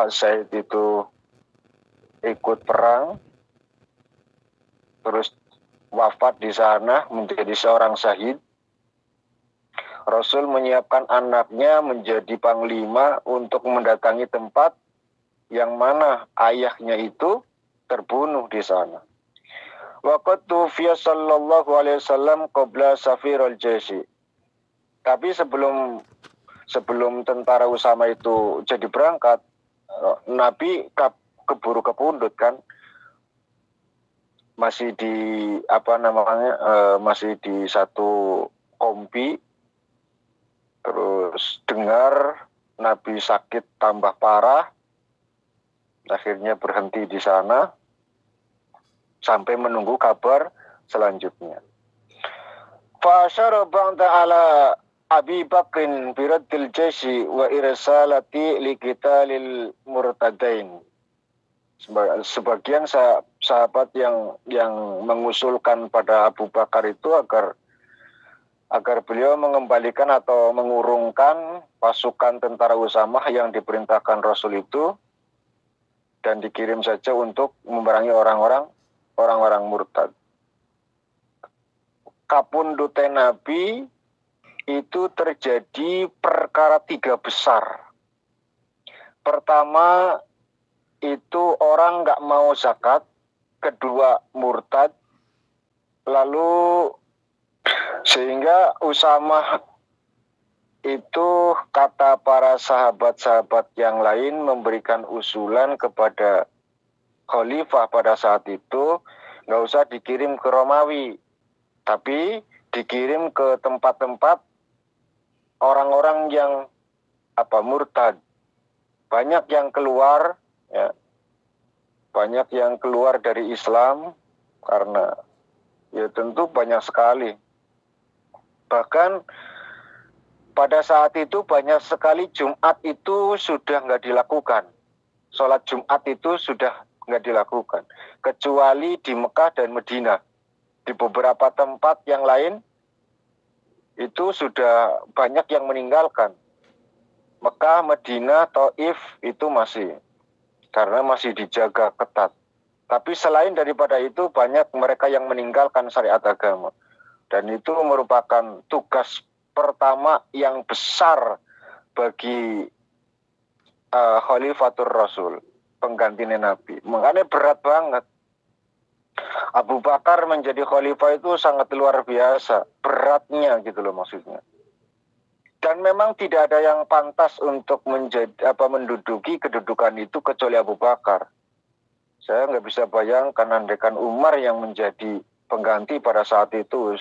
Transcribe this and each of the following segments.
Zaid itu ikut perang, terus wafat di sana menjadi seorang syahid. Rasul menyiapkan anaknya menjadi panglima untuk mendatangi tempat yang mana ayahnya itu terbunuh di sana. Waqad tufiya sallallahu alaihi wasallam qabla safir al-jayshi. Tapi sebelum tentara Usama itu jadi berangkat, Nabi keburu kepundut kan, masih di masih di satu kompi, terus dengar Nabi sakit tambah parah, akhirnya berhenti di sana sampai menunggu kabar selanjutnya. Fa asyara ba'da ala Abi Bakrin biraddil jayshi wa irsalati liqitalil murtadain. Sebagian sahabat yang mengusulkan pada Abu Bakar itu agar beliau mengembalikan atau mengurungkan pasukan tentara Usamah yang diperintahkan Rasul itu dan dikirim saja untuk memerangi orang-orang murtad. Kapundute Nabi itu terjadi perkara 3 besar. Pertama, itu orang nggak mau zakat. Kedua, murtad. Lalu sehingga Usamah itu, kata para sahabat-sahabat yang lain, memberikan usulan kepada khalifah pada saat itu, nggak usah dikirim ke Romawi, tapi dikirim ke tempat-tempat orang-orang yang murtad. Banyak yang keluar, ya, banyak yang keluar dari Islam karena ya tentu banyak sekali. Bahkan pada saat itu banyak sekali Jumat itu sudah nggak dilakukan. Sholat Jumat itu sudah nggak dilakukan. Kecuali di Mekah dan Madinah. Di beberapa tempat yang lain itu sudah banyak yang meninggalkan. Mekah, Madinah, Taif itu masih, karena masih dijaga ketat. Tapi selain daripada itu banyak mereka yang meninggalkan syariat agama. Dan itu merupakan tugas pertama yang besar bagi Khalifatur Rasul, pengganti Nabi. Makanya berat banget. Abu Bakar menjadi khalifah itu sangat luar biasa, beratnya gitu loh maksudnya. Dan memang tidak ada yang pantas untuk menduduki kedudukan itu kecuali Abu Bakar. Saya nggak bisa bayangkan andaikan Umar yang menjadi pengganti pada saat itu,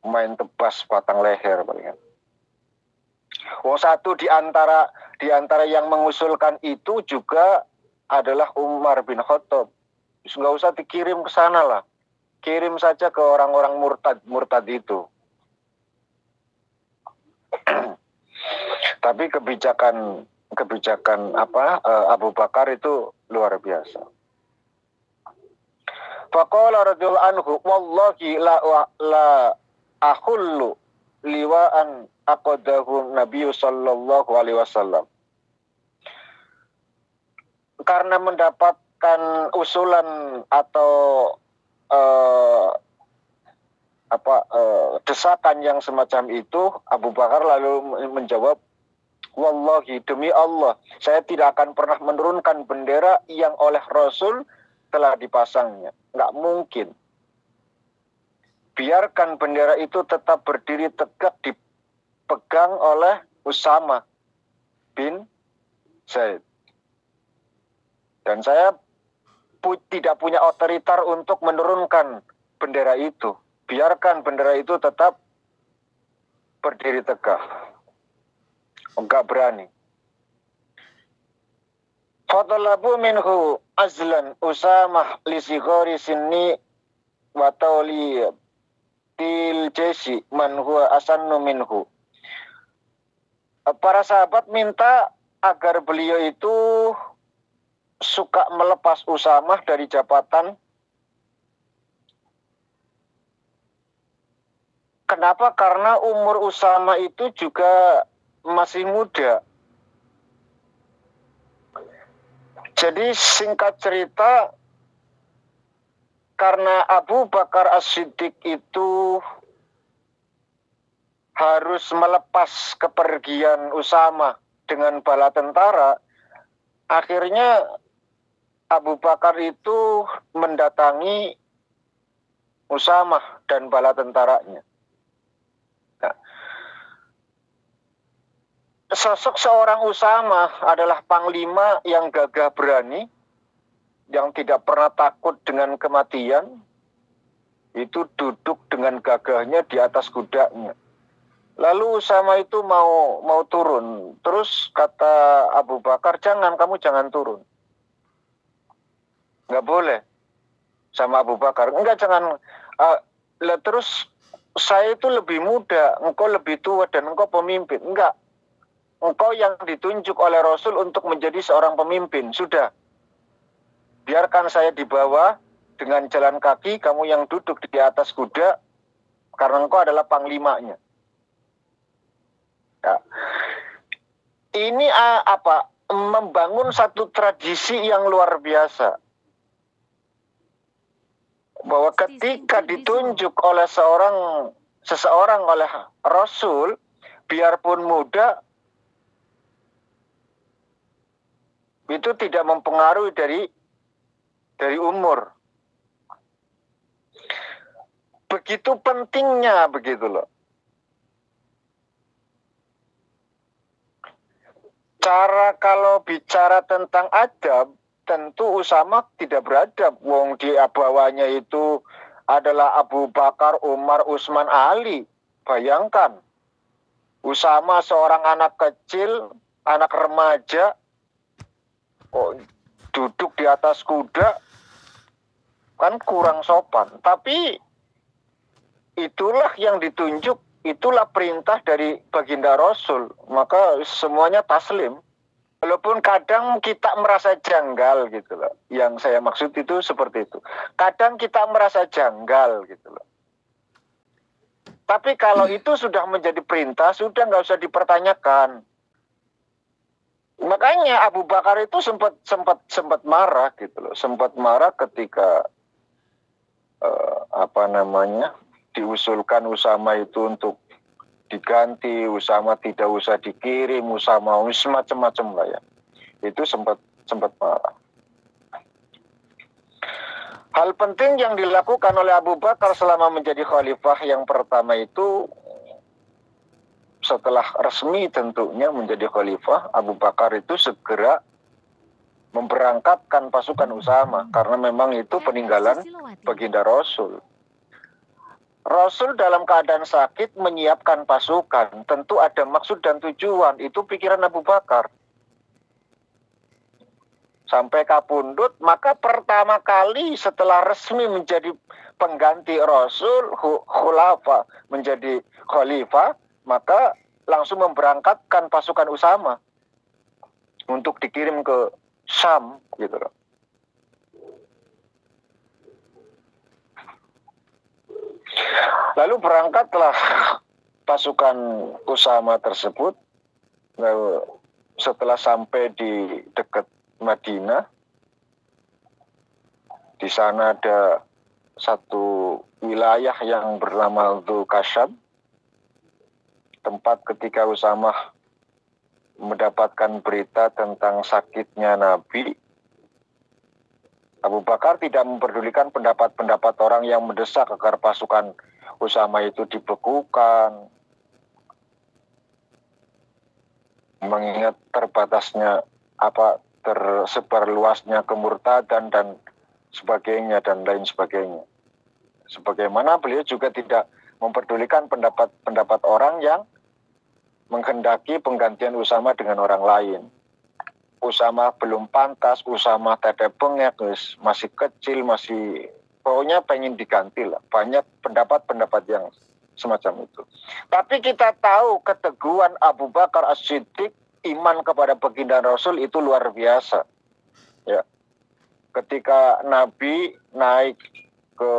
main tebas batang leher palingan. Satu di antara yang mengusulkan itu juga adalah Umar bin Khattab. Nggak usah dikirim ke sana lah, kirim saja ke orang-orang murtad itu. Tapi kebijakan Abu Bakar itu luar biasa. Faqala radhiyallahu anhu, wallahi la akhullu liwa'an aqadahu Nabi sallallahu alaihi wasallam. Karena mendapatkan usulan atau desakan yang semacam itu, Abu Bakar lalu menjawab, wallahi, demi Allah, saya tidak akan pernah menurunkan bendera yang oleh Rasul telah dipasangnya. Nggak mungkin. Biarkan bendera itu tetap berdiri tegak dipegang oleh Usama bin Zaid. Dan saya tidak punya otoriter untuk menurunkan bendera itu. Biarkan bendera itu tetap berdiri tegak. Enggak berani. Fatalabu minhu azlan Usamah li sighari sinni wa tawli til jaysi man huwa asannu minhu. Para sahabat minta agar beliau itu suka melepas Usamah dari jabatan. Kenapa? Karena umur Usamah itu juga masih muda. Jadi singkat cerita, karena Abu Bakar As-Siddiq itu harus melepas kepergian Usama dengan bala tentara, akhirnya Abu Bakar itu mendatangi Usama dan bala tentaranya. Nah, sosok seorang Usama adalah panglima yang gagah berani, yang tidak pernah takut dengan kematian, itu duduk dengan gagahnya di atas kudanya. Lalu Usama itu mau turun, terus kata Abu Bakar, kamu jangan turun. Nggak boleh. Sama Abu Bakar, enggak, jangan. Terus saya itu lebih muda, engkau lebih tua dan engkau pemimpin. Enggak. Engkau yang ditunjuk oleh Rasul untuk menjadi seorang pemimpin. Sudah. Biarkan saya di bawah dengan jalan kaki, kamu yang duduk di atas kuda, karena engkau adalah panglimanya. Ya. Ini membangun satu tradisi yang luar biasa. Bahwa ketika ditunjuk oleh seseorang oleh Rasul, biarpun muda, itu tidak mempengaruhi dari umur. Begitu pentingnya, begitu loh. Kalau bicara tentang adab, tentu Usama tidak beradab. Wong di bawahnya itu adalah Abu Bakar, Umar, Utsman, Ali. Bayangkan, Usama seorang anak kecil, anak remaja, duduk di atas kuda, kan kurang sopan. Tapi itulah yang ditunjuk, itulah perintah dari baginda Rasul. Maka semuanya taslim. Walaupun kadang kita merasa janggal gitu loh. Yang saya maksud itu seperti itu. Kadang kita merasa janggal gitu loh. Tapi kalau itu sudah menjadi perintah, sudah nggak usah dipertanyakan. Makanya Abu Bakar itu sempat marah gitu loh. Sempat marah ketika diusulkan Usama itu untuk diganti, Usama tidak usah dikirim, Usama macam-macam lah ya. Itu sempat marah. Hal penting yang dilakukan oleh Abu Bakar selama menjadi khalifah yang pertama itu, setelah resmi tentunya menjadi khalifah, Abu Bakar itu segera memberangkatkan pasukan Usama, karena memang itu peninggalan baginda Rasul. Rasul dalam keadaan sakit menyiapkan pasukan, tentu ada maksud dan tujuan, itu pikiran Abu Bakar. Sampai kapundut, maka pertama kali setelah resmi menjadi pengganti Rasul, khulafa menjadi khalifah, maka langsung memberangkatkan pasukan Usama untuk dikirim ke Syam gitu loh. Lalu berangkatlah pasukan Usama tersebut. Lalu setelah sampai di dekat Madinah, di sana ada satu wilayah yang bernama Dzulkashab, tempat ketika Usama mendapatkan berita tentang sakitnya Nabi. Abu Bakar tidak memperdulikan pendapat-pendapat orang yang mendesak agar pasukan Usama itu dibekukan, mengingat terbatasnya tersebar luasnya kemurtadan dan sebagainya dan lain sebagainya. Sebagaimana beliau juga tidak memperdulikan pendapat orang yang menghendaki penggantian Usama dengan orang lain. Usama belum pantas, Usama tetep bengek, masih kecil, pokoknya pengen diganti lah. Banyak pendapat-pendapat yang semacam itu. Tapi kita tahu keteguhan Abu Bakar As-Siddiq, iman kepada baginda Rasul itu luar biasa. Ya. Ketika Nabi naik ke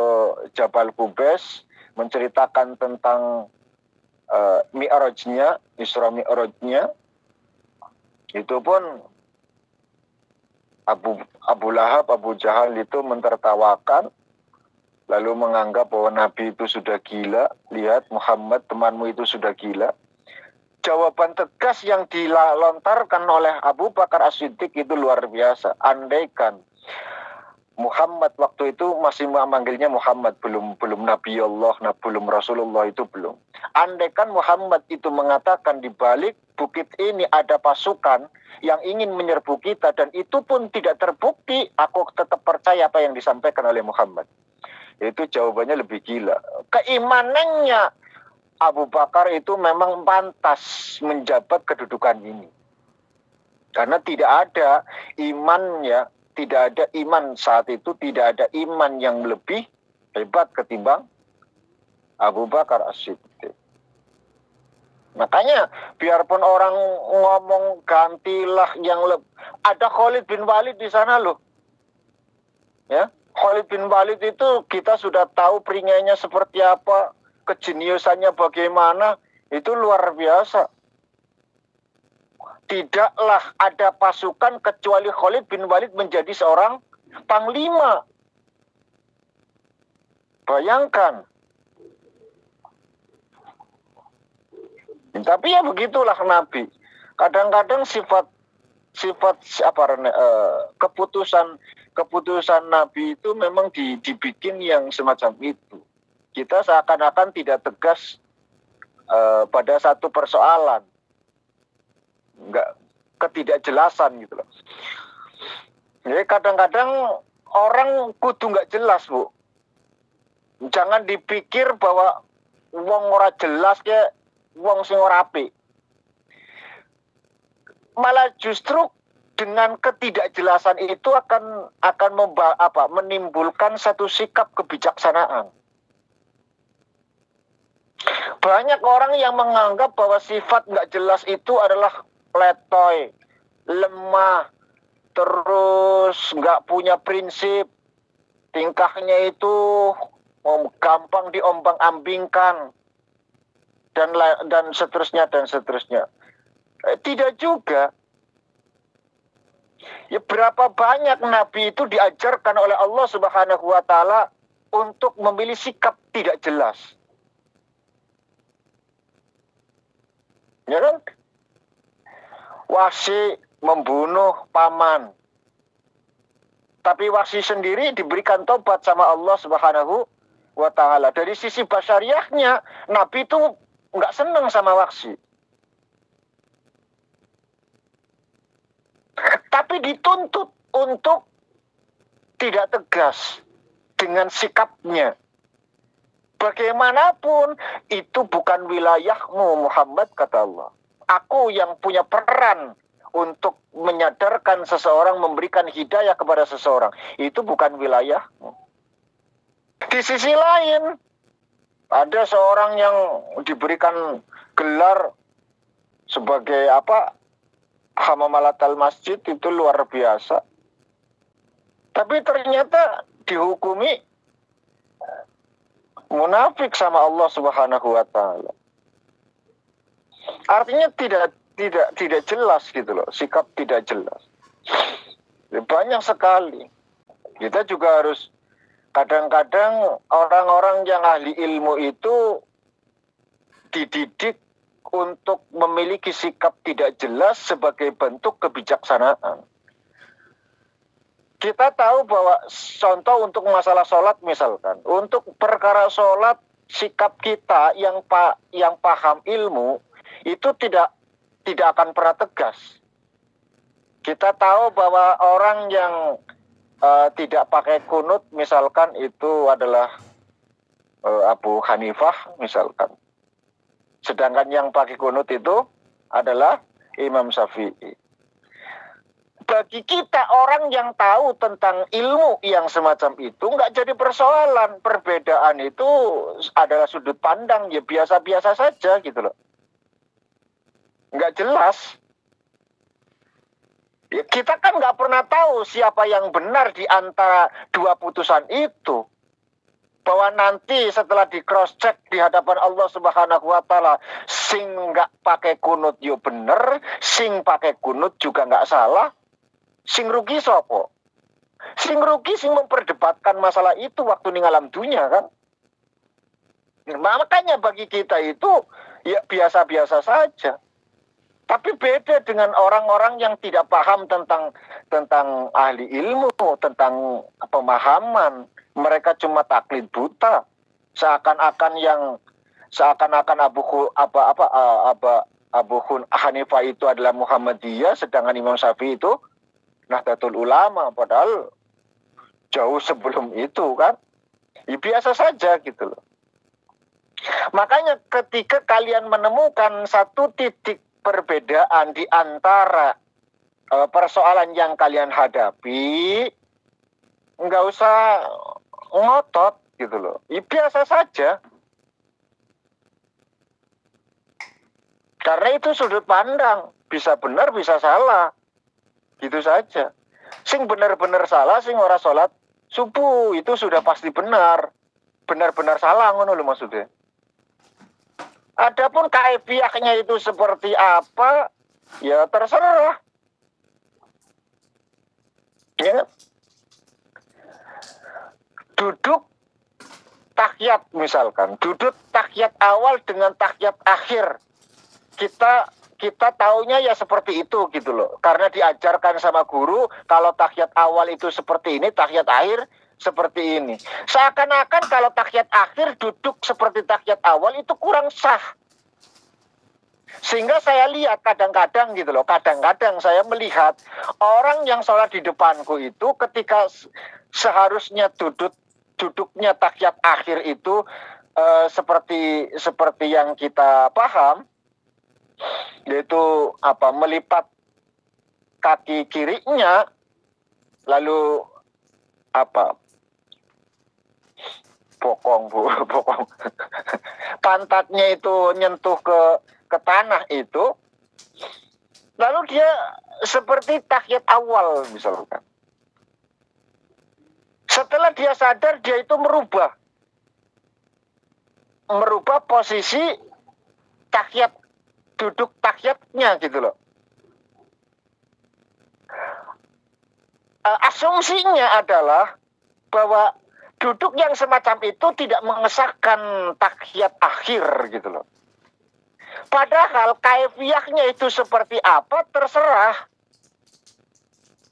Jabal Qubais, menceritakan tentang Mi'rajnya, Isra Mi'rajnya, itu pun Abu Lahab, Abu Jahal itu mentertawakan, lalu menganggap bahwa Nabi itu sudah gila. Lihat Muhammad, temanmu itu sudah gila. Jawaban tegas yang dilontarkan oleh Abu Bakar As-Siddiq itu luar biasa. Andaikan Muhammad waktu itu masih memanggilnya Muhammad, belum Nabi Allah, belum Rasulullah, itu belum. Andaikan Muhammad itu mengatakan di balik bukit ini ada pasukan yang ingin menyerbu kita dan itu pun tidak terbukti, aku tetap percaya apa yang disampaikan oleh Muhammad. Itu jawabannya lebih gila. Keimanannya Abu Bakar itu memang pantas menjabat kedudukan ini. Karena tidak ada imannya, tidak ada iman saat itu, tidak ada iman yang lebih hebat ketimbang Abu Bakar As-Siddiq. Makanya biarpun orang ngomong gantilah yang ada Khalid bin Walid di sana loh. Ya, Khalid bin Walid itu kita sudah tahu peringainya seperti apa, kejeniusannya bagaimana, itu luar biasa. Tidaklah ada pasukan kecuali Khalid bin Walid menjadi seorang panglima. Bayangkan. Tapi ya begitulah Nabi. Kadang-kadang keputusan Nabi itu memang dibikin yang semacam itu. Kita seakan-akan tidak tegas pada satu persoalan. Enggak, ketidakjelasan gitu loh. Jadi kadang-kadang orang kudu nggak jelas, Bu. Jangan dipikir bahwa wong ora jelas ya wong sing ora apik. Malah justru dengan ketidakjelasan itu akan menimbulkan satu sikap kebijaksanaan. Banyak orang yang menganggap bahwa sifat nggak jelas itu adalah letoy, lemah, terus nggak punya prinsip, tingkahnya itu gampang diombang-ambingkan, dan seterusnya dan seterusnya. Tidak juga. Ya, berapa banyak Nabi itu diajarkan oleh Allah Subhanahu wa Ta'ala untuk memilih sikap tidak jelas. Ya kan? Wahsy membunuh paman. Tapi Wahsy sendiri diberikan tobat sama Allah Subhanahu wa Ta'ala. Dari sisi basyariahnya, Nabi itu nggak senang sama Wahsy. Tapi dituntut untuk tidak tegas dengan sikapnya. Bagaimanapun, itu bukan wilayahmu Muhammad, kata Allah. Aku yang punya peran untuk menyadarkan seseorang, memberikan hidayah kepada seseorang. Itu bukan wilayahmu. Di sisi lain, ada seorang yang diberikan gelar sebagai Hamamalatal Masjid, itu luar biasa. Tapi ternyata dihukumi munafik sama Allah Subhanahu wa Ta'ala. Artinya tidak jelas gitu loh, sikap tidak jelas. Banyak sekali. Kita juga harus kadang-kadang orang-orang yang ahli ilmu itu dididik untuk memiliki sikap tidak jelas sebagai bentuk kebijaksanaan. Kita tahu bahwa contoh untuk masalah sholat misalkan, untuk perkara sholat, sikap kita yang paham ilmu itu tidak akan pernah tegas. Kita tahu bahwa orang yang tidak pakai kunut misalkan itu adalah Abu Hanifah misalkan. Sedangkan yang pakai kunut itu adalah Imam Syafi'i. Bagi kita orang yang tahu tentang ilmu yang semacam itu nggak jadi persoalan. Perbedaan itu adalah sudut pandang, ya biasa-biasa saja gitu loh. Nggak jelas. Ya, kita kan nggak pernah tahu siapa yang benar di antara dua putusan itu. Bahwa nanti setelah di cross check di hadapan Allah Subhanahu wa Ta'ala, sing nggak pakai kunut yo bener, sing pakai kunut juga nggak salah. Sing rugi sopo? Sing rugi sing memperdebatkan masalah itu waktu ning alam dunia kan. Makanya bagi kita itu ya biasa-biasa saja. Tapi beda dengan orang-orang yang tidak paham tentang ahli ilmu, tentang pemahaman. Mereka cuma taklid buta. Seakan-akan Abu Hanifah itu adalah Muhammadiyah, sedangkan Imam Syafi'i itu Nahdlatul Ulama, padahal jauh sebelum itu kan. Ya, biasa saja gitu loh. Makanya ketika kalian menemukan satu titik perbedaan di antara persoalan yang kalian hadapi, nggak usah ngotot gitu loh. Ya, biasa saja. Karena itu sudut pandang, bisa benar bisa salah. Gitu saja. Sing benar-benar salah, sing ora sholat subuh itu sudah pasti benar. Benar-benar salah ngono lho maksudnya. Adapun kaifiahnya itu seperti apa, ya terserah. Ya. Duduk tahiyat misalkan, duduk tahiyat awal dengan tahiyat akhir. Kita taunya ya seperti itu gitu loh. Karena diajarkan sama guru, kalau tahiyat awal itu seperti ini, tahiyat akhir seperti ini. Seakan-akan kalau tahiyat akhir duduk seperti tahiyat awal itu kurang sah. Sehingga saya lihat kadang-kadang gitu loh, kadang-kadang saya melihat orang yang sholat di depanku itu ketika seharusnya duduknya tahiyat akhir itu seperti yang kita paham, yaitu melipat kaki kirinya lalu bokong pantatnya itu nyentuh ke tanah itu, lalu dia seperti tahiyat awal misalkan. Setelah dia sadar, dia itu merubah posisi tahiyat, duduk tahiyatnya gitu loh. Asumsinya adalah bahwa duduk yang semacam itu tidak mengesahkan tahiyat akhir gitu loh. Padahal kaifiahnya itu seperti apa terserah.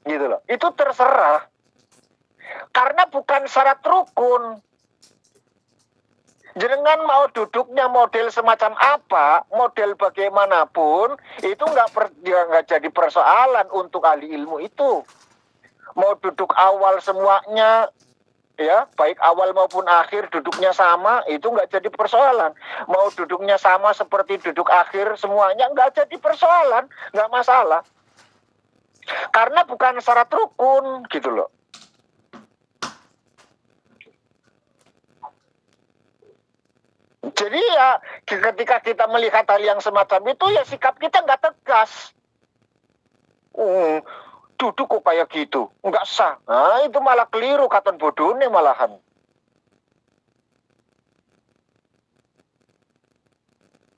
Gitu loh. Itu terserah. Karena bukan syarat rukun. Jenengan mau duduknya model semacam apa, model bagaimanapun, itu nggak jadi persoalan untuk ahli ilmu itu. Mau duduk awal semuanya, ya baik awal maupun akhir duduknya sama, itu nggak jadi persoalan. Mau duduknya sama seperti duduk akhir semuanya, nggak jadi persoalan, nggak masalah. Karena bukan syarat rukun gitu loh. Jadi ya ketika kita melihat hal yang semacam itu ya sikap kita nggak tegas. Duduk kok kayak gitu, nggak sah. Nah itu malah keliru, katon bodohnya malahan.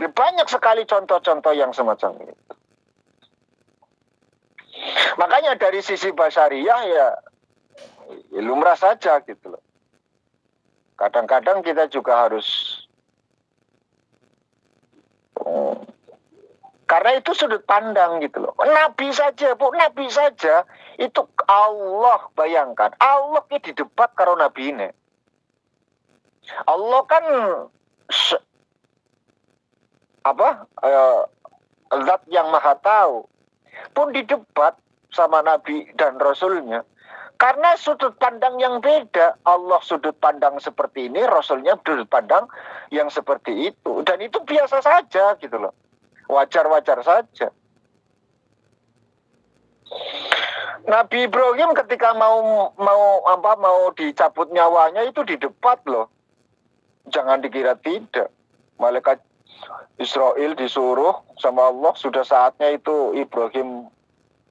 Ya, banyak sekali contoh-contoh yang semacam itu. Makanya dari sisi basyariah ya lumrah saja gitu loh. Kadang-kadang kita juga harus karena itu sudut pandang gitu loh. Nabi saja, Bu, Nabi saja itu Allah, bayangkan. Allah ini didebat karo Nabi ini. Allah kan zat yang maha tahu. Pun didebat sama Nabi dan Rasulnya. Karena sudut pandang yang beda. Allah sudut pandang seperti ini, Rasulnya sudut pandang yang seperti itu. Dan itu biasa saja gitu loh. Wajar-wajar saja. Nabi Ibrahim ketika mau dicabut nyawanya itu didebat loh. Jangan dikira tidak. Malaikat Israel disuruh sama Allah, sudah saatnya itu Ibrahim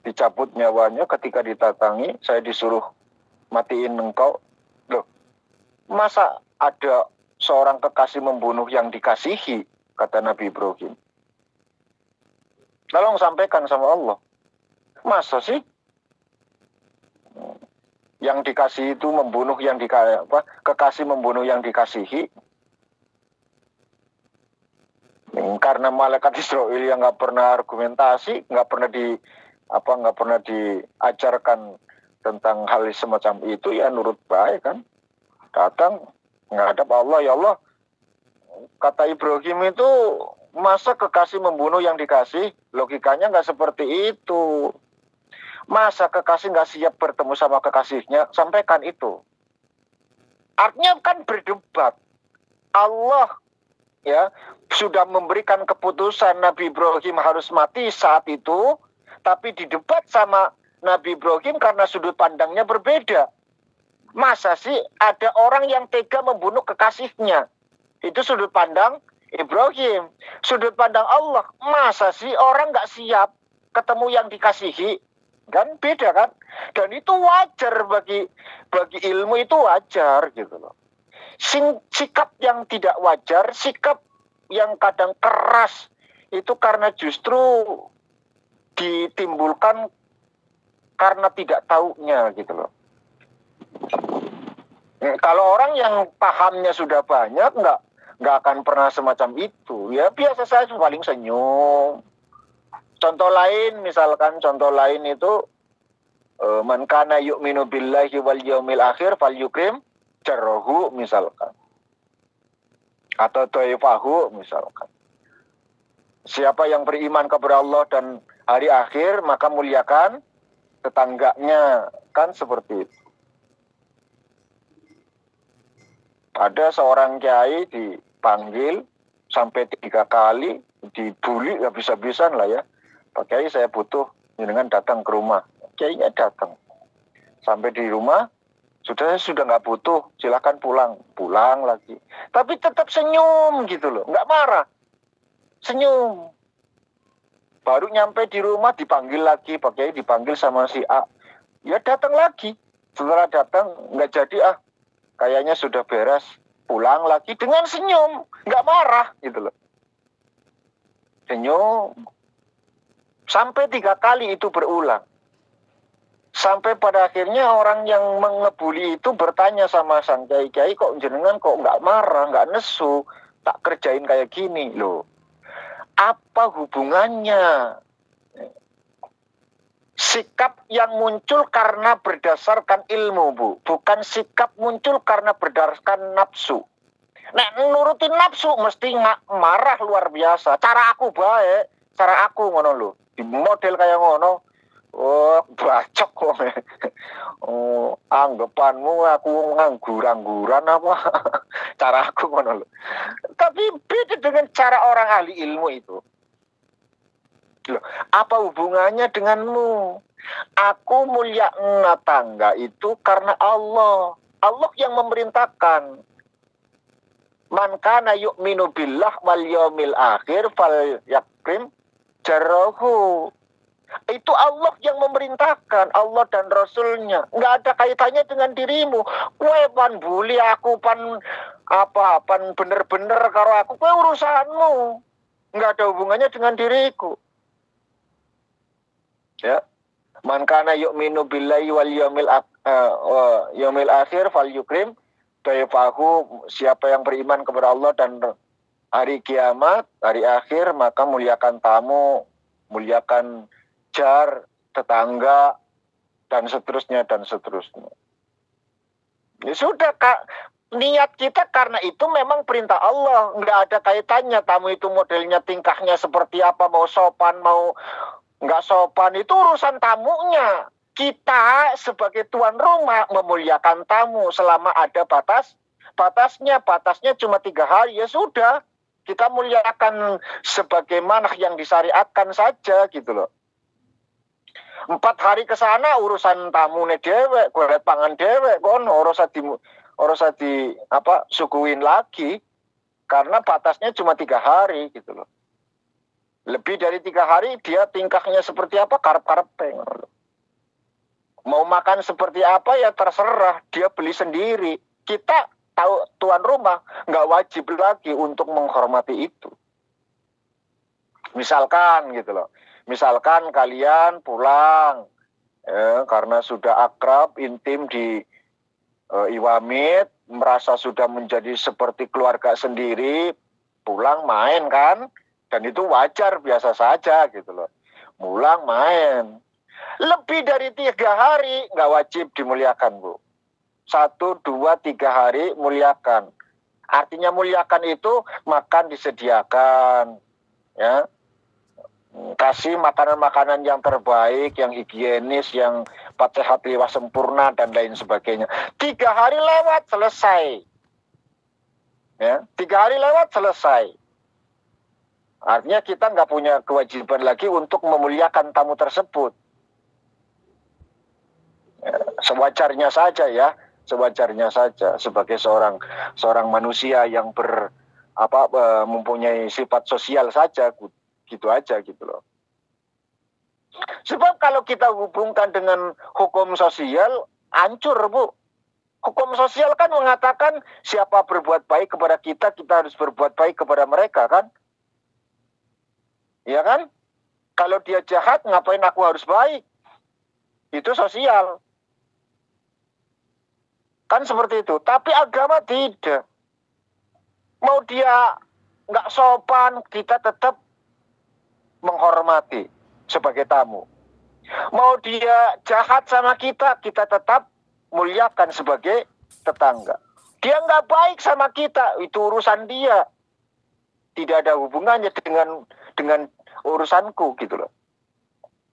dicabut nyawanya. Ketika ditatangi, saya disuruh matiin engkau. Loh, masa ada seorang kekasih membunuh yang dikasihi, kata Nabi Ibrahim. Tolong sampaikan sama Allah. Masa sih? yang dikasih itu membunuh yang kekasih membunuh yang dikasihi. Karena malaikat Israel yang nggak pernah argumentasi, nggak pernah diajarkan tentang hal semacam itu, ya nurut baik kan. Datang menghadap Allah, ya Allah, kata Ibrahim itu masa kekasih membunuh yang dikasih? Logikanya nggak seperti itu. Masa kekasih nggak siap bertemu sama kekasihnya? Sampaikan itu. Artinya kan berdebat. Allah ya sudah memberikan keputusan Nabi Ibrahim harus mati saat itu, tapi didebat sama Nabi Ibrahim karena sudut pandangnya berbeda. Masa sih ada orang yang tega membunuh kekasihnya? Itu sudut pandang Ibrahim. Sudut pandang Allah, masa sih orang nggak siap ketemu yang dikasihi? Kan beda kan? Dan itu wajar bagi ilmu, itu wajar gitu loh. Sikap yang tidak wajar, sikap yang kadang keras, itu karena justru ditimbulkan karena tidak taunya gitu loh. Kalau orang yang pahamnya sudah banyak, nggak akan pernah semacam itu. Ya biasa saja, paling senyum. Contoh lain itu man kana yu'minu billahi wal yaumil akhir falyukrim jarrahu misalkan, atau dhaifahu misalkan. Siapa yang beriman kepada Allah dan hari akhir, maka muliakan tetangganya, kan seperti itu. Ada seorang kiai dipanggil sampai 3 kali, dibully habis-habisan lah ya. Pak Kiai, saya butuh dengan datang ke rumah. Kiainya datang. Sampai di rumah, sudah nggak butuh, silakan pulang lagi. Tapi tetap senyum gitu loh, nggak marah, senyum. Baru nyampe di rumah dipanggil lagi, Pak Kiai dipanggil sama si A, ya datang lagi. Setelah datang nggak jadi, kayaknya sudah beres, pulang lagi dengan senyum, nggak marah gitu loh, senyum. Sampai 3 kali itu berulang. Sampai pada akhirnya orang yang mengebuli itu bertanya sama sang kiai, kok jenengan kok nggak marah, nggak nesu, tak kerjain kayak gini loh. Apa hubungannya? Sikap yang muncul karena berdasarkan ilmu, Bu. Bukan sikap muncul karena berdasarkan nafsu. Nah, nurutin nafsu mesti marah luar biasa. Cara aku baik, cara aku ngono lho. Di model kayak ngono, bacok kok. Anggapanmu aku nganggur-angguran apa? Cara aku ngono lho. Tapi beda dengan cara orang ahli ilmu itu. Loh, apa hubungannya denganmu? Aku mulia tangga itu karena Allah. Allah yang memerintahkan. Man kana yu'minu billah wal yaumil akhir fal yakrim jarahu. Itu Allah yang memerintahkan, Allah dan Rasulnya. Nggak ada kaitannya dengan dirimu. Kue pan bully aku, pan bener-bener karo aku, kue urusanmu. Nggak ada hubungannya dengan diriku. Ya, man kana yu'minu billahi wal yaumil akhir falyukrim dhaifahu. Siapa yang beriman kepada Allah dan hari kiamat, hari akhir, maka muliakan tamu, muliakan jar, tetangga, dan seterusnya. Ya sudah, Kak. Niat kita karena itu memang perintah Allah. Nggak ada kaitannya tamu itu modelnya, tingkahnya seperti apa, mau sopan, mau nggak sopan, itu urusan tamunya. Kita sebagai tuan rumah memuliakan tamu selama ada batasnya cuma 3 hari, ya sudah, kita muliakan sebagaimana yang disyariatkan saja gitu loh. 4 hari ke sana urusan tamune dewek, golek pangan dewek, kono ora di suguhin lagi, karena batasnya cuma 3 hari gitu loh. Lebih dari 3 hari dia tingkahnya seperti apa, karep-karepe. Mau makan seperti apa ya terserah, dia beli sendiri. Kita tahu tuan rumah nggak wajib lagi untuk menghormati itu. Misalkan gitu loh. Misalkan kalian pulang, karena sudah akrab, intim di Iwamit, merasa sudah menjadi seperti keluarga sendiri, pulang main kan, dan itu wajar, biasa saja gitu loh. Pulang main. Lebih dari 3 hari nggak wajib dimuliakan, Bu. 1, 2, 3 hari muliakan. Artinya muliakan itu makan disediakan, ya, kasih makanan-makanan yang terbaik, yang higienis, yang 4 sehat 5 sempurna dan lain sebagainya. 3 hari lewat selesai, ya, 3 hari lewat selesai. Artinya kita nggak punya kewajiban lagi untuk memuliakan tamu tersebut. Sewajarnya saja, ya, sewajarnya saja sebagai seorang manusia yang mempunyai sifat sosial saja, gitu aja gitu loh. Sebab kalau kita hubungkan dengan hukum sosial, hancur, Bu. Hukum sosial kan mengatakan siapa berbuat baik kepada kita, kita harus berbuat baik kepada mereka, kan? Ya kan? Kalau dia jahat, ngapain aku harus baik? Itu sosial. Kan seperti itu. Tapi agama tidak. Mau dia nggak sopan, kita tetap menghormati sebagai tamu. Mau dia jahat sama kita, kita tetap muliakan sebagai tetangga. Dia nggak baik sama kita, itu urusan dia. Tidak ada hubungannya dengan urusanku gitu loh.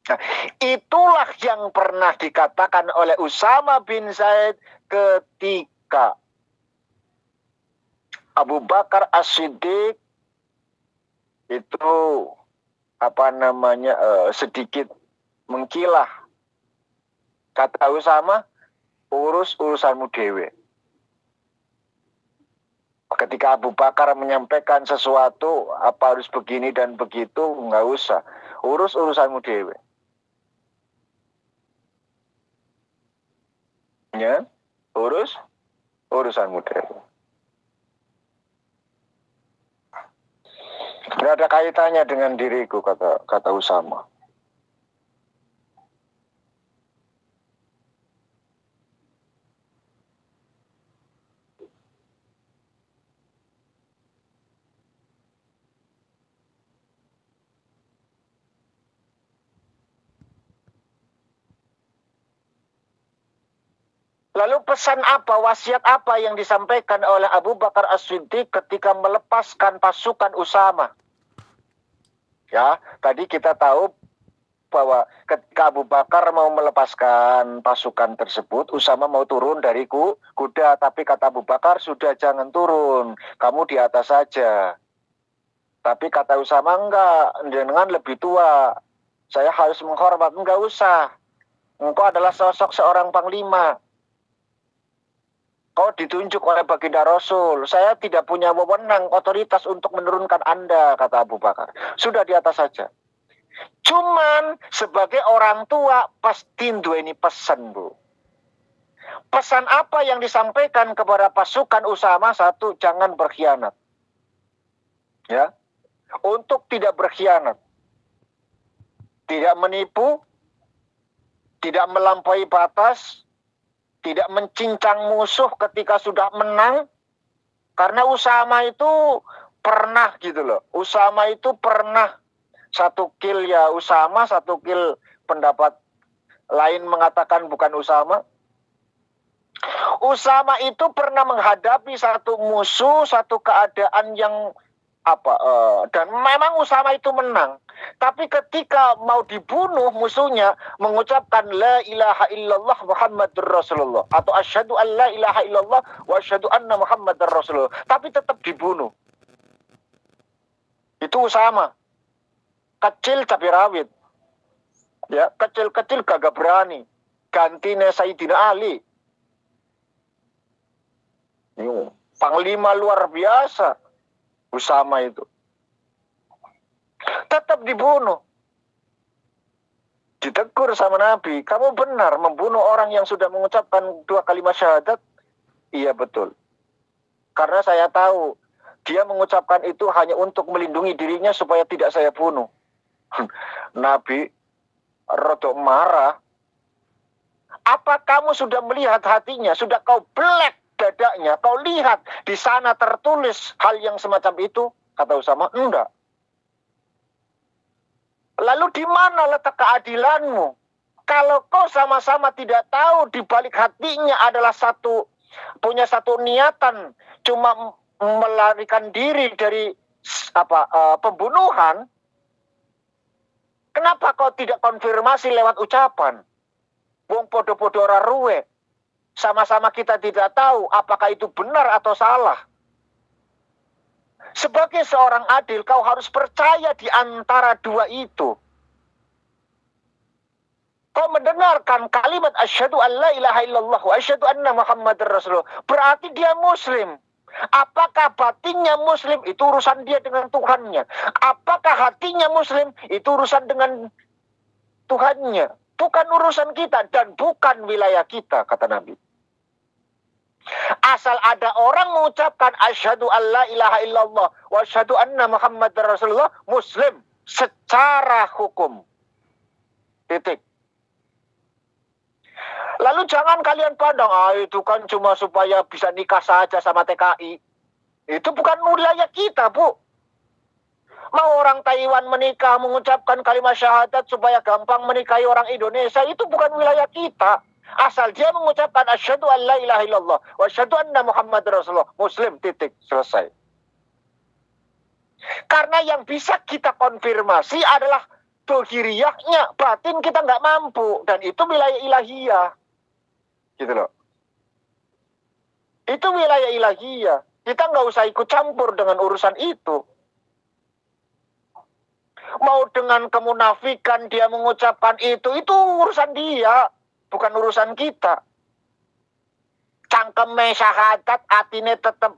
Nah, itulah yang pernah dikatakan oleh Usama bin Zaid ketika Abu Bakar As-Siddiq itu sedikit mengkilah. Kata Usama, urus urusanmu dewe. Ketika Abu Bakar menyampaikan sesuatu, apa harus begini dan begitu, nggak usah. Urus urusanmu dewe. Ya, urus urusanmu dewe. Nggak ada kaitannya dengan diriku, kata Usama. Lalu pesan apa, wasiat apa yang disampaikan oleh Abu Bakar As-Siddiq ketika melepaskan pasukan Usama? Ya, tadi kita tahu bahwa ketika Abu Bakar mau melepaskan pasukan tersebut, Usama mau turun dari kuda, tapi kata Abu Bakar, sudah jangan turun, kamu di atas saja. Tapi kata Usama, enggak, dengan lebih tua, saya harus menghormat, enggak usah. Engkau adalah sosok seorang panglima. Kau ditunjuk oleh baginda Rasul. Saya tidak punya wewenang, otoritas untuk menurunkan Anda, kata Abu Bakar. Sudah di atas saja. Cuman sebagai orang tua pasti ini pesan, Bu. Pesan apa yang disampaikan kepada pasukan Usama? 1, jangan berkhianat. Ya. Untuk tidak berkhianat. Tidak menipu, tidak melampaui batas, tidak mencincang musuh ketika sudah menang. Karena Usama itu pernah gitu loh. Usama itu pernah 1 kill ya Usama, 1 kill pendapat lain mengatakan bukan Usama. Usama itu pernah menghadapi satu musuh, satu keadaan yang dan memang Usama itu menang. Tapi ketika mau dibunuh musuhnya mengucapkan la ilaha illallah Muhammadur Rasulullah atau asyhadu an la ilaha illallah wa asyhadu anna Muhammadar Rasulullah, tapi tetap dibunuh. Itu Usama. Kecil tapi rawit. Ya, kecil-kecil gagah berani. Gantinya Sayyidina Ali. Panglima luar biasa. Usama itu. Tetap dibunuh. Ditegur sama Nabi. Kamu benar membunuh orang yang sudah mengucapkan 2 kalimat syahadat? Iya betul. Karena saya tahu dia mengucapkan itu hanya untuk melindungi dirinya supaya tidak saya bunuh. Nabi rodok marah. Apa kamu sudah melihat hatinya? Sudah kau belek dadanya? Kau lihat di sana tertulis hal yang semacam itu? Kata Usama, enggak. Lalu di mana letak keadilanmu? Kalau kau sama-sama tidak tahu di balik hatinya adalah punya satu niatan cuma melarikan diri dari pembunuhan, kenapa kau tidak konfirmasi lewat ucapan? Wong podo-podo ora ruwe. Sama-sama kita tidak tahu apakah itu benar atau salah. Sebagai seorang adil, kau harus percaya di antara dua itu. Kau mendengarkan kalimat asyhadu an la ilaha illallah wa asyhadu anna muhammadar rasulullah, berarti dia muslim. Apakah batinnya muslim, itu urusan dia dengan Tuhannya. Apakah hatinya muslim, itu urusan dengan Tuhannya. Bukan urusan kita dan bukan wilayah kita, kata Nabi. Asal ada orang mengucapkan asyhadu an la ilaha illallah wa asyhadu anna muhammadar rasulullah, muslim secara hukum. Titik. Lalu jangan kalian pandang, itu kan cuma supaya bisa nikah saja sama TKI. Itu bukan wilayah kita, Bu. Mau orang Taiwan menikah mengucapkan kalimat syahadat supaya gampang menikahi orang Indonesia, itu bukan wilayah kita. Asal dia mengucapkan asyhadu an la ilaha illallah wa asyhadu anna muhammadar rasulullah, muslim, titik, selesai. Karena yang bisa kita konfirmasi adalah dohiriyahnya, batin kita nggak mampu, dan itu wilayah ilahiyah. Gitu loh. Itu wilayah ilahiyah. Kita nggak usah ikut campur dengan urusan itu. Mau dengan kemunafikan dia mengucapkan itu urusan dia, bukan urusan kita. Cangkeme syahadat, atine tetap.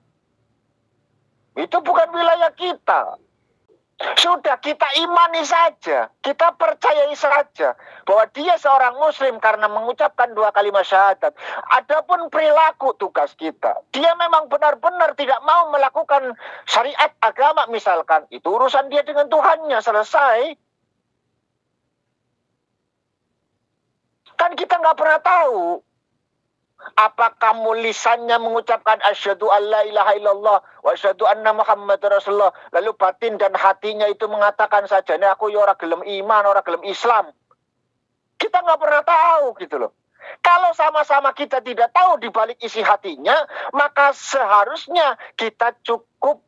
Itu bukan wilayah kita. Sudah, kita imani saja, kita percayai saja bahwa dia seorang muslim karena mengucapkan 2 kalimat syahadat. Adapun perilaku tugas kita, dia memang benar-benar tidak mau melakukan syariat agama misalkan, itu urusan dia dengan Tuhannya, selesai. Kan kita nggak pernah tahu apakah lisannya mengucapkan asyhadu an la ilaha illallah wa asyhadu anna muhammadar rasulullah, lalu batin dan hatinya itu mengatakan saja, ini aku ya ora gelem iman, ora gelem Islam. Kita nggak pernah tahu gitu loh. Kalau sama-sama kita tidak tahu di balik isi hatinya, maka seharusnya kita cukup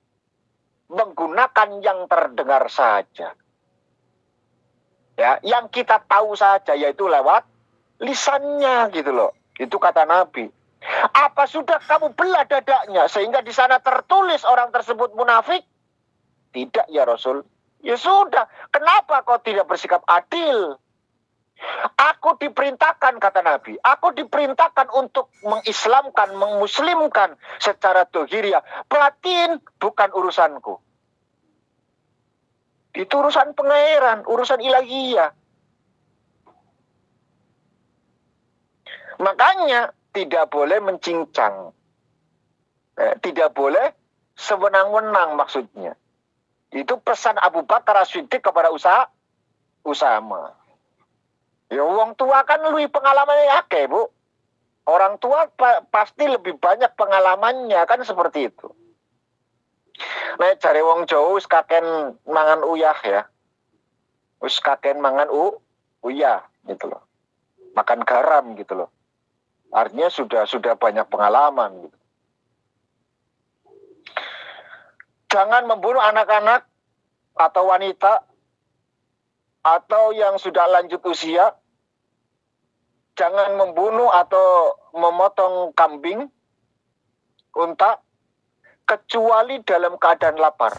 menggunakan yang terdengar saja. Ya, yang kita tahu saja yaitu lewat lisannya gitu loh. Itu kata Nabi. Apa sudah kamu belah dadanya sehingga di sana tertulis orang tersebut munafik? Tidak ya Rasul. Ya sudah, kenapa kau tidak bersikap adil? Aku diperintahkan, kata Nabi, aku diperintahkan untuk mengislamkan, mengmuslimkan secara dohiriyah. Batin bukan urusanku. Itu urusan pangeran, urusan ilahiyah. Makanya tidak boleh mencincang. Tidak boleh sewenang-wenang maksudnya. Itu pesan Abu Bakar As-Siddiq kepada Usama. Ya wong tua kan lebih pengalamannya akeh, Bu. Orang tua pasti lebih banyak pengalamannya, kan seperti itu. Nah, cari wong Jawa wis kaken mangan uyah ya. Wis kaken mangan uyah gitu loh. Makan garam gitu loh. Artinya sudah banyak pengalaman gitu. Jangan membunuh anak-anak atau wanita atau yang sudah lanjut usia. Jangan membunuh atau memotong kambing, unta, kecuali dalam keadaan lapar.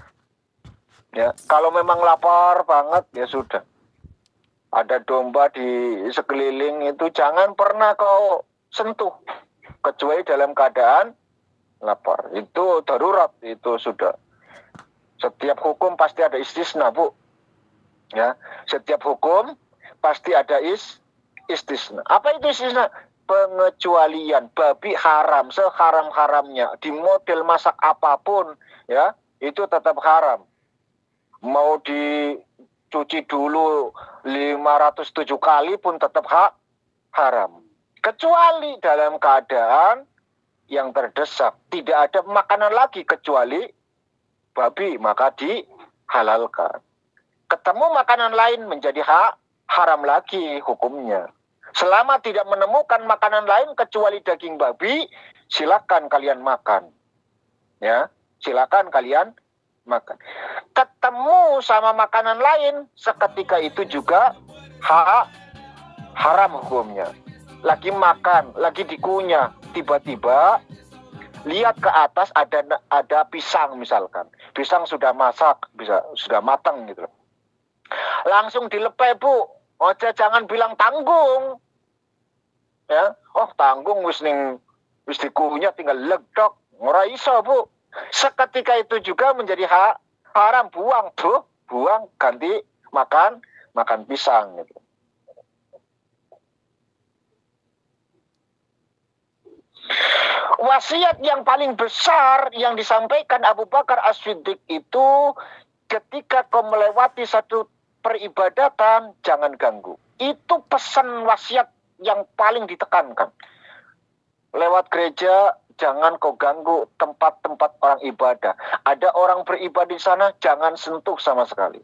Ya, kalau memang lapar banget ya sudah. Ada domba di sekeliling itu jangan pernah kau sentuh kecuali dalam keadaan lapar. Itu darurat, itu sudah. Setiap hukum pasti ada istisna, Bu. Ya, setiap hukum pasti ada istisna. Apa itu istisna? Pengecualian. Babi haram, seharam-haramnya, di model masak apapun, ya, itu tetap haram. Mau dicuci dulu 507 kali pun tetap haram. Kecuali dalam keadaan yang terdesak, tidak ada makanan lagi kecuali babi, maka dihalalkan. Ketemu makanan lain menjadi haram lagi hukumnya. Selama tidak menemukan makanan lain kecuali daging babi, silakan kalian makan. Ya, silakan kalian makan. Ketemu sama makanan lain, seketika itu juga haram hukumnya. Lagi makan, lagi dikunyah, tiba-tiba lihat ke atas ada pisang misalkan. Pisang sudah masak, sudah matang gitu. Langsung dilepe, Bu. Ojo jangan bilang tanggung. Ya, oh tanggung wis dikunyah tinggal ledok. Ora iso, Bu. Seketika itu juga menjadi haram, buang, Bu. Buang, ganti makan pisang gitu. Wasiat yang paling besar yang disampaikan Abu Bakar As-Siddiq itu, ketika kau melewati satu peribadatan, jangan ganggu. Itu pesan wasiat yang paling ditekankan. Lewat gereja, jangan kau ganggu tempat-tempat orang ibadah. Ada orang beribadah di sana, jangan sentuh sama sekali.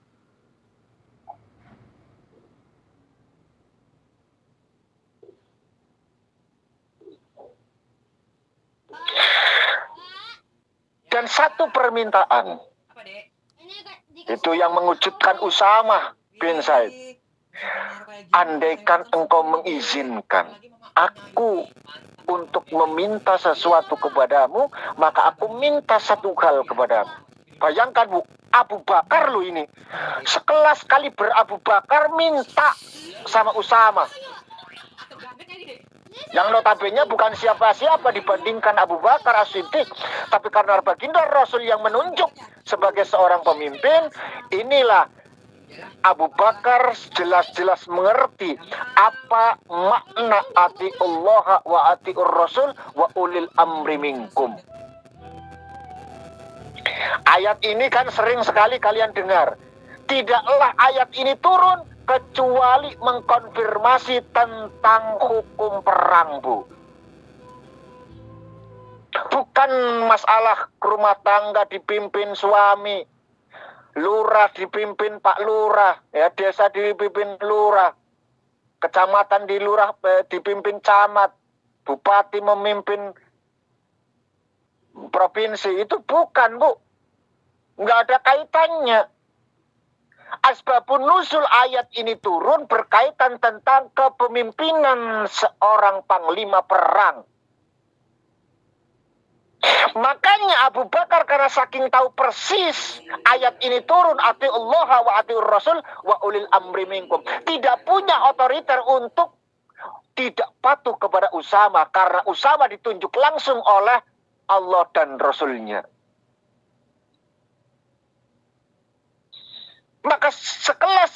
Dan satu permintaan, itu yang mengejutkan Usamah bin Zaid. Andaikan engkau mengizinkan aku untuk meminta sesuatu kepadamu, maka aku minta satu hal kepadamu. Bayangkan, Bu, Abu Bakar loh ini. Sekelas kaliber Abu Bakar minta sama Usamah. Yang notabene bukan siapa-siapa dibandingkan Abu Bakar As-Siddiq, tapi karena baginda Rasul yang menunjuk sebagai seorang pemimpin, inilah Abu Bakar jelas-jelas mengerti apa makna atiullah wa atiur Rasul wa ulil amri minkum. Ayat ini kan sering sekali kalian dengar. Tidaklah ayat ini turun kecuali mengkonfirmasi tentang hukum perang, Bu. Bukan masalah rumah tangga dipimpin suami, lurah dipimpin Pak Lurah, ya, desa dipimpin lurah, kecamatan dipimpin camat, bupati memimpin provinsi. Itu bukan, Bu. Nggak ada kaitannya. Asbabun nuzul ayat ini turun berkaitan tentang kepemimpinan seorang panglima perang. Makanya Abu Bakar karena saking tahu persis ayat ini turun, atiullah wa atiur Rasul wa ulil amri minkum, tidak punya otoriter untuk tidak patuh kepada Usamah, karena Usamah ditunjuk langsung oleh Allah dan Rasulnya. Maka sekelas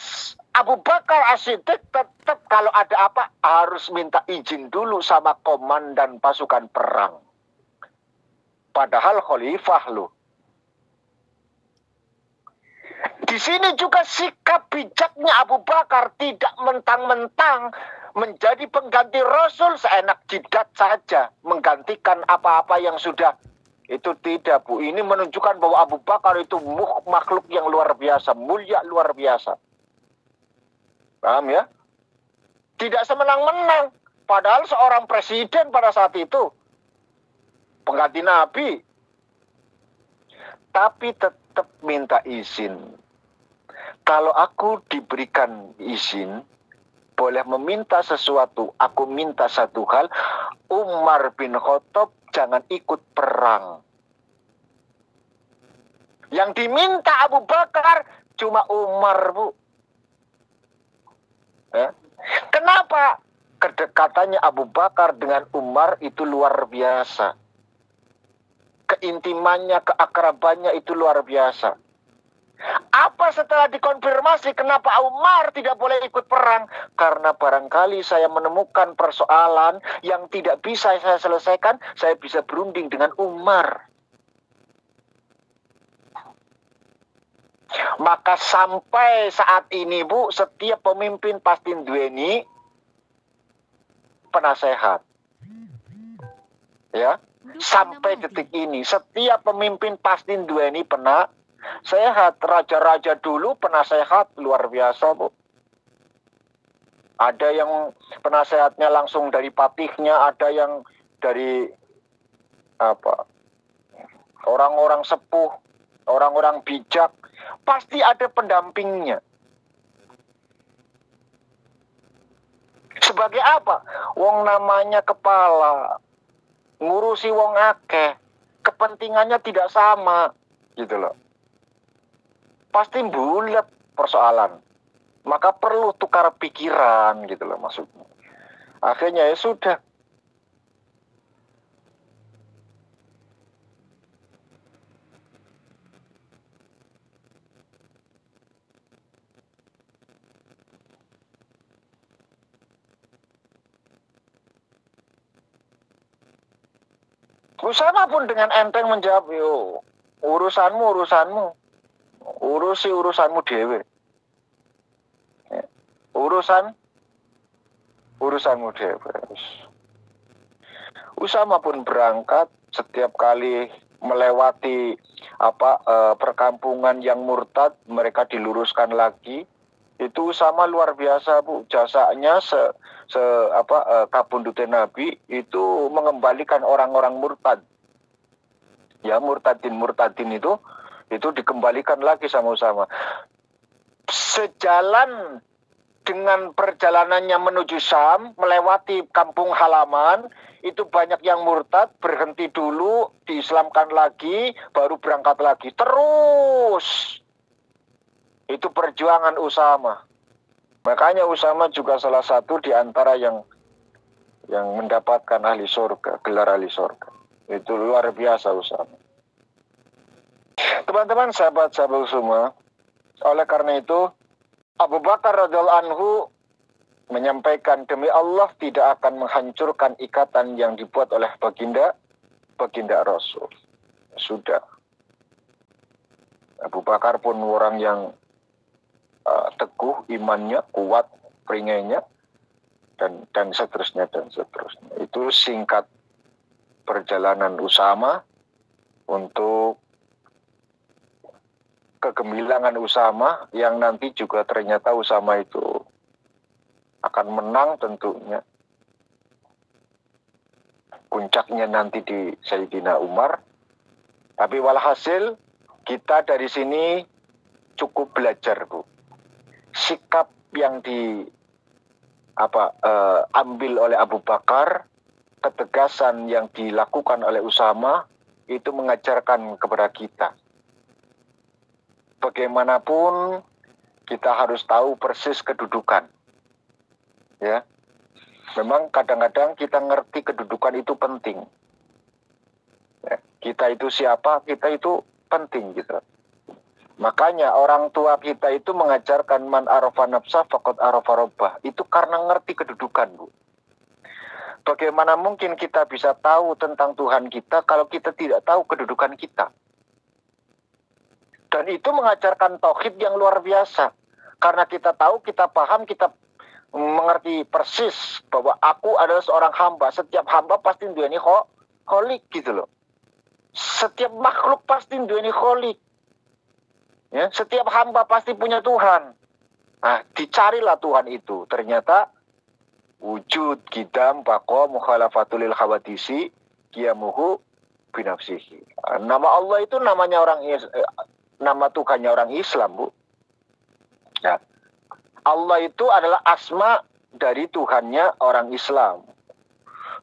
Abu Bakar As-Siddiq tetap kalau ada apa harus minta izin dulu sama komandan pasukan perang. Padahal khalifah loh. Di sini juga sikap bijaknya Abu Bakar, tidak mentang-mentang menjadi pengganti Rasul seenak jidat saja, menggantikan apa-apa yang sudah. Itu tidak, Bu. Ini menunjukkan bahwa Abu Bakar itu makhluk yang luar biasa, mulia luar biasa. Paham ya? Tidak semenang-menang. Padahal seorang presiden pada saat itu, pengganti Nabi. Tapi tetap minta izin. Kalau aku diberikan izin, boleh meminta sesuatu, aku minta satu hal, Umar bin Khattab jangan ikut perang. Yang diminta Abu Bakar cuma Umar, Bu. Ya. Kenapa? Kedekatannya Abu Bakar dengan Umar itu luar biasa. Keintimannya, keakrabannya itu luar biasa. Apa setelah dikonfirmasi kenapa Umar tidak boleh ikut perang? Karena barangkali saya menemukan persoalan yang tidak bisa saya selesaikan, saya bisa berunding dengan Umar. Maka sampai saat ini, Bu, setiap pemimpin pasti duweni penasehat. Ya, sampai detik ini setiap pemimpin pasti duweni penasehat. Raja-raja dulu penasehat luar biasa, Bu. Ada yang penasehatnya langsung dari patihnya, ada yang dari orang-orang sepuh, orang-orang bijak, pasti ada pendampingnya. Sebagai apa? Wong namanya kepala, ngurusi wong akeh, kepentingannya tidak sama, gitu loh. Pasti bulat persoalan. Maka perlu tukar pikiran, gitu loh maksudnya. Akhirnya ya sudah. Usama pun dengan enteng menjawab, yo, urusanmu, urusanmu dewe. Urusanmu dewe. Usama pun berangkat setiap kali melewati perkampungan yang murtad, mereka diluruskan lagi. Itu Usama luar biasa, Bu. Jasanya kabundute Nabi itu mengembalikan orang-orang murtad. Ya, murtadin itu dikembalikan lagi sama Usama. Sejalan dengan perjalanannya menuju Syam, melewati kampung halaman, itu banyak yang murtad, berhenti dulu, diislamkan lagi, baru berangkat lagi. Terus. Itu perjuangan Usama. Makanya Usama juga salah satu di antara yang mendapatkan ahli surga, gelar ahli surga. Itu luar biasa Usama. Teman-teman, sahabat-sahabat semua, oleh karena itu Abu Bakar radhiyallahu anhu menyampaikan, demi Allah tidak akan menghancurkan ikatan yang dibuat oleh baginda Rasul. Sudah. Abu Bakar pun orang yang teguh imannya, kuat peringainya, dan seterusnya. Itu singkat perjalanan Usama untuk kegemilangan Usama, yang nanti juga ternyata Usama itu akan menang tentunya. Puncaknya nanti di Sayyidina Umar. Tapi walhasil kita dari sini cukup belajar, Bu. Sikap yang ambil oleh Abu Bakar, ketegasan yang dilakukan oleh Usama, itu mengajarkan kepada kita. Bagaimanapun kita harus tahu persis kedudukan. Ya. Memang kadang-kadang kita ngerti kedudukan itu penting. Ya. Kita itu siapa, kita itu penting gitu. Makanya orang tua kita itu mengajarkan man arafa nafsa faqad arafa rabbah. Itu karena ngerti kedudukan, Bu. Bagaimana mungkin kita bisa tahu tentang Tuhan kita kalau kita tidak tahu kedudukan kita? Dan itu mengajarkan tauhid yang luar biasa. Karena kita tahu, kita paham, kita mengerti persis bahwa aku adalah seorang hamba. Setiap hamba pasti duweni kholik gitu loh. Setiap makhluk pasti duweni kholik. Ya, setiap hamba pasti punya Tuhan. Nah, dicarilah Tuhan itu. Ternyata wujud kidam baqo mukhalafatul khawadisi qiyamuhu binafsihi. Nama Allah itu namanya nama Tuhannya orang Islam, Bu. Ya. Allah itu adalah asma dari Tuhannya orang Islam.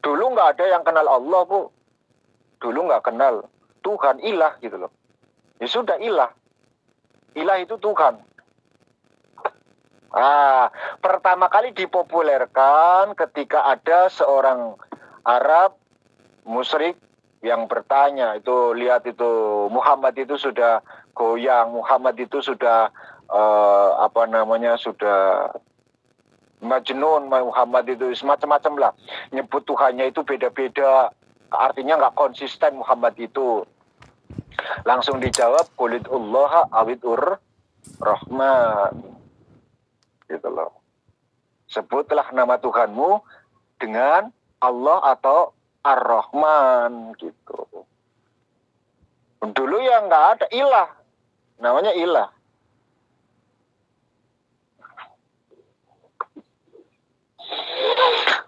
Dulu nggak ada yang kenal Allah, Bu. Dulu nggak kenal Tuhan, ilah gitu loh. Ya sudah, ilah. Ilah itu Tuhan. Pertama kali dipopulerkan ketika ada seorang Arab musyrik yang bertanya, itu lihat itu Muhammad itu sudah goyang, Muhammad itu sudah sudah majnun, Muhammad itu semacam-macam lah. Nyebut Tuhannya itu beda-beda, artinya nggak konsisten Muhammad itu. Langsung dijawab, qulidullah awidur rahman. Gitu loh. Sebutlah nama Tuhanmu, dengan Allah atau Ar-Rahman gitu. Dulu yang nggak ada ilah, namanya ilah.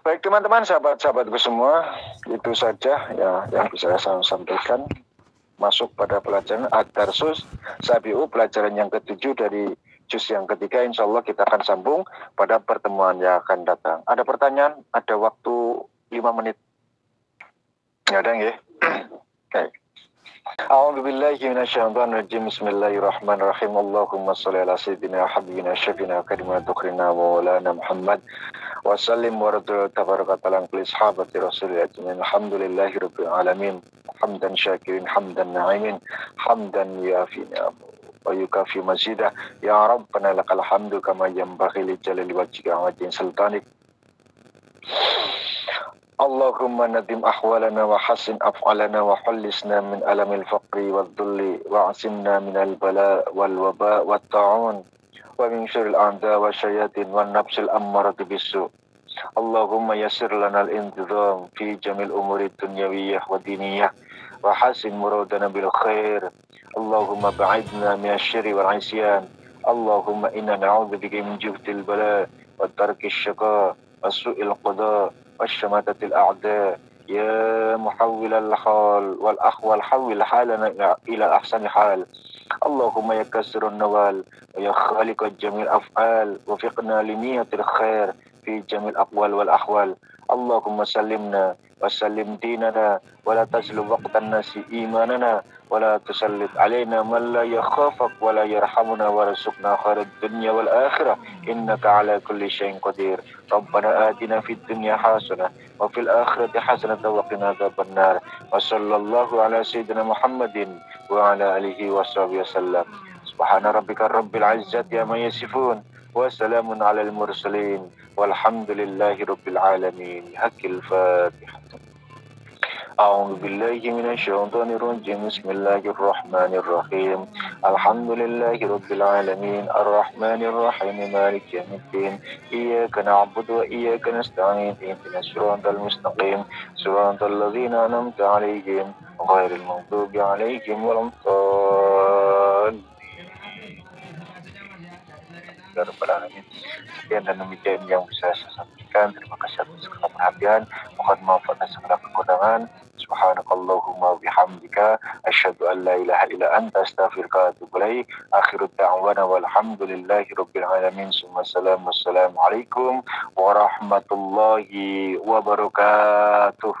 Baik teman-teman, sahabat-sahabatku semua, itu saja ya yang bisa saya sampaikan. Masuk pada pelajaran Ad-Darsus Sabi'u, pelajaran yang ke-7 dari juz yang ketiga. Insya Allah kita akan sambung pada pertemuan yang akan datang. Ada pertanyaan? Ada waktu 5 menit. Nggak ada ya? Oke. A'udzubillahi minasyaitonirrajim. Bismillahirrahmanirrahim. Allahumma shalli ala sayyidina habibina syafina karimah tukrina wa walana Muhammad wa sallim wa radul tabaraka taala kulli sahabati rasulillah ajmain. Alhamdulillahi rabbil alamin. Hamdan syakirin, hamdan na'imin, hamdan yafi ni'amahu wa yukafi mazidah. Ya Rabbana lakal hamdu kama yanbaghi li jalali wajhika wa azimi sultanik. Allahumma nadim ahwalana wa hasin af'alana wa hallisna min alamil faqri wal dhulli wa asimna min al bala wal waba wat ta'un wa min syuril a'da wa syayatin wa nafsil ammarati bisu. Allahumma yassir lana al intizam fi jamil umuri dunyawiyah wa diniyah wa hasin muradana bil khair. Allahumma ba'idna min asyirri wal isyan. Allahumma inna na'udzubika min juhdil bala wa tarkis syaqa wa su'il qada والشماتة الأعداء. يا محول الحال والأحوال حول حالنا إلى أحسن حال. اللهم يا كسر النوال ويا خالق جميع الأفعال وفقنا لنية الخير في جميع الأقوال والأحوال. اللهم سلمنا وسلم ديننا ولا تسلب وقت الناس إيماننا ولا تسلط علينا من لا يخافك ولا يرحمنا وارزقنا خير الدنيا والآخرة إنك على كل شيء قدير. ربنا آتنا في الدنيا حسنة وفي الآخرة حسنة وقنا عذاب النار. وصلى الله على سيدنا محمد وعلى آله وصحبه وسلم. سبحان ربك رب العزة عما يصفون وسلام على المرسلين والحمد لله رب العالمين. حق الفاتحة. أعوذ بالله من الشيطان الرجيم. بسم الله الرحمن الرحيم. الحمد لله رب العالمين الرحمن الرحيم مالك يوم الدين. إياك نعبد وإياك نستعين اهدنا الصراط المستقيم صراط الذين أنعمت عليهم غير المغضوب عليهم ولا الضالين. Sekian dan demikian yang bisa saya sampaikan. Terima kasih atas segala perhatian. Mohon maaf atas segala kekurangan. Subhanakallahumma bihamdika asyhadu an la ilaha illa anta astaghfiruka wa atubu ilaik. Akhirud da'wana walhamdulillahi rabbil alamin. Wassalamualaikum warahmatullahi wabarakatuh.